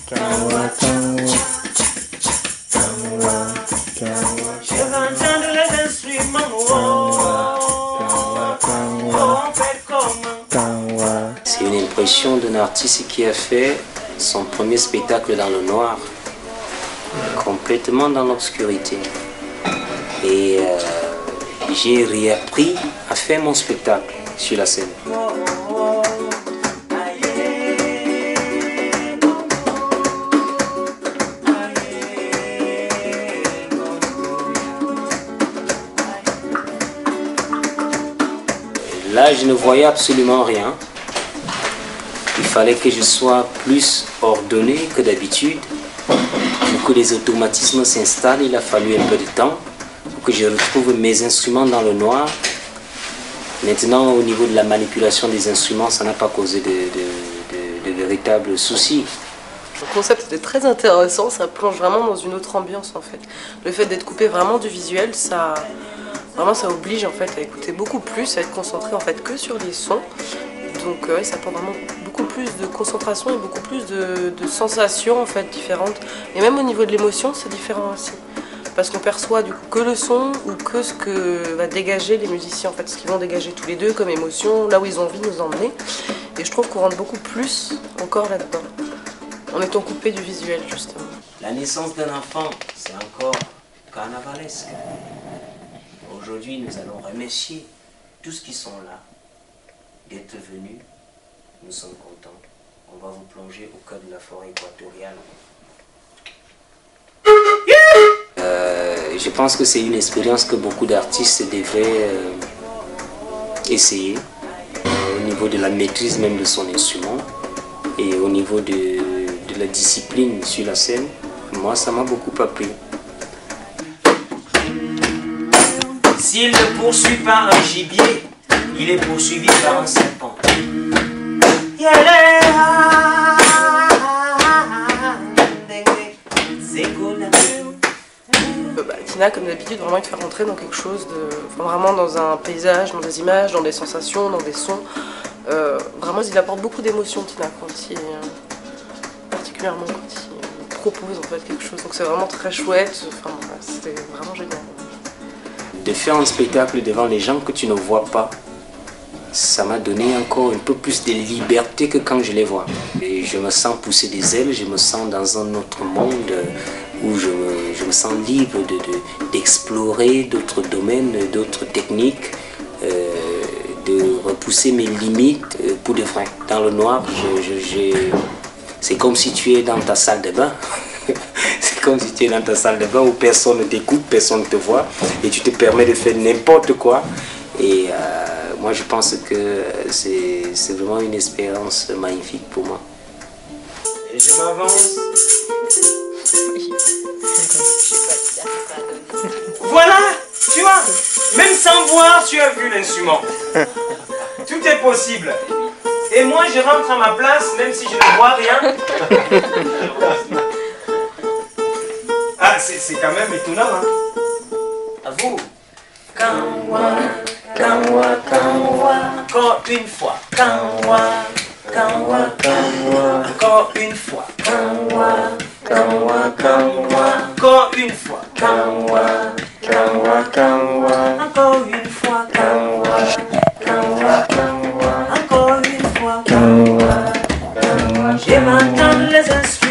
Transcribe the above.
Kanwa, kanwa, kanwa, kanwa. Je vais entendre les instruments. C'est une impression d'un artiste qui a fait son premier spectacle dans le noir, complètement dans l'obscurité. Et j'ai réappris à faire mon spectacle sur la scène. Là, je ne voyais absolument rien. Il fallait que je sois plus ordonné que d'habitude. Pour que les automatismes s'installent, il a fallu un peu de temps pour que je retrouve mes instruments dans le noir. Maintenant, au niveau de la manipulation des instruments, ça n'a pas causé de véritables soucis. Le concept était très intéressant, ça plonge vraiment dans une autre ambiance en fait. Le fait d'être coupé vraiment du visuel, ça oblige en fait à écouter beaucoup plus, à être concentré en fait que sur les sons. Donc ça apporte vraiment beaucoup plus de concentration et beaucoup plus de sensations en fait différentes. Et même au niveau de l'émotion, c'est différent aussi. Parce qu'on perçoit du coup que le son ou que ce que va dégager les musiciens en fait, ce qu'ils vont dégager tous les deux comme émotion, là où ils ont envie de nous emmener. Et je trouve qu'on rentre beaucoup plus encore là-dedans, en étant coupé du visuel justement. La naissance d'un enfant, c'est encore carnavalesque. Aujourd'hui, nous allons remercier tous ceux qui sont là d'être venus. Nous sommes contents. On va vous plonger au cœur de la forêt équatoriale. Je pense que c'est une expérience que beaucoup d'artistes devraient essayer. Au niveau de la maîtrise même de son instrument et au niveau de la discipline sur la scène, moi ça m'a beaucoup appris. S'il ne poursuit pas un gibier, il est poursuivi par un serpent. Tina, comme d'habitude, vraiment il te fait rentrer dans quelque chose de... vraiment dans un paysage, dans des images, dans des sensations, dans des sons. Vraiment, il apporte beaucoup d'émotions, Tina, particulièrement quand il propose en fait quelque chose. Donc c'est vraiment très chouette, enfin, c'était vraiment génial. De faire un spectacle devant les gens que tu ne vois pas, ça m'a donné encore un peu plus de liberté que quand je les vois. Et je me sens pousser des ailes, je me sens dans un autre monde où je me sens libre d'explorer d'autres domaines, d'autres techniques, de repousser mes limites pour de vrai. Dans le noir, c'est comme si tu es dans ta salle de bain. C'est comme si tu es dans ta salle de bain où personne ne t'écoute, personne ne te voit et tu te permets de faire n'importe quoi. Et moi je pense que c'est vraiment une expérience magnifique pour moi. Et je m'avance. Voilà, tu vois, même sans voir, tu as vu l'instrument. Tout est possible. Et moi je rentre à ma place même si je ne vois rien. Ah, c'est quand même étonnant, hein. À vous. Kanwa, kanwa, kanwa. Encore une fois. Kanwa, kanwa, kanwa. Encore une fois. Kanwa, kanwa, kanwa. Encore une fois. Kanwa, kanwa, kanwa. Encore une fois. Kanwa, kanwa, kanwa. Encore une fois. Kanwa, kanwa. Je m'entends les instruments.